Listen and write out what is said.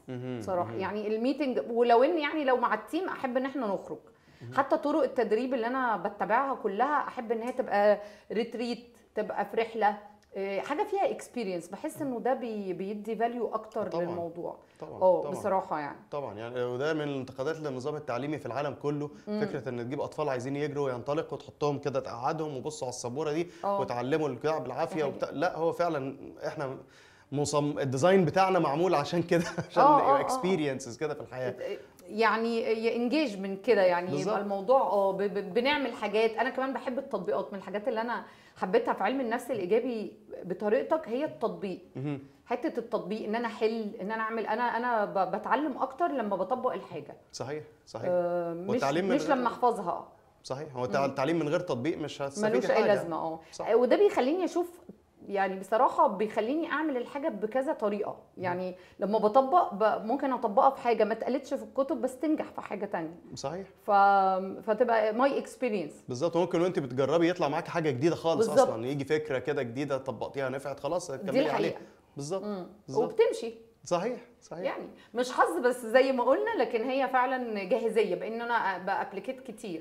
بصراحه. يعني الميتنج، ولو ان يعني لو مع التيم احب ان احنا نخرج. حتى طرق التدريب اللي انا بتبعها كلها احب ان هي تبقى ريتريت، تبقى في رحله، حاجه فيها اكسبيرينس. بحس انه ده بيدي فاليو اكتر طبعا للموضوع. طبعا طبعا بصراحه يعني. طبعا. يعني وده من الانتقادات للنظام التعليمي في العالم كله، فكره ان تجيب اطفال عايزين يجروا وينطلقوا وتحطهم كده تقعدهم وبصوا على السبوره دي وتعلموا البتاع بالعافيه لا، هو فعلا احنا الديزاين بتاعنا معمول عشان كده، عشان يبقى اكسبيرينسز كده في الحياه. يعني انجيج من كده، يعني بالزبط. يبقى الموضوع بنعمل حاجات. انا كمان بحب التطبيقات. من الحاجات اللي انا حبيتها في علم النفس الايجابي بطريقتك هي التطبيق. حته التطبيق، ان انا احل، ان انا اعمل. انا بتعلم اكتر لما بطبق الحاجه. صحيح صحيح. مش لما احفظها. صحيح. هو التعليم من غير تطبيق مش هتستفيد ملوش اي لازمه. وده بيخليني اشوف، يعني بصراحه بيخليني اعمل الحاجه بكذا طريقه. يعني لما بطبق ممكن اطبقها في حاجه ما اتقالتش في الكتب بس تنجح في حاجه تانية. صحيح. فتبقى ماي اكسبيرينس. بالظبط. ممكن وانت بتجربي يطلع معاكي حاجه جديده خالص. بالزبط. اصلا يجي فكره كده جديده طبقتيها نفعت خلاص كملي عليها. بالظبط. وبتمشي. صحيح صحيح. يعني مش حظ بس زي ما قلنا، لكن هي فعلا جاهزيه، بان انا بابليكيت كتير.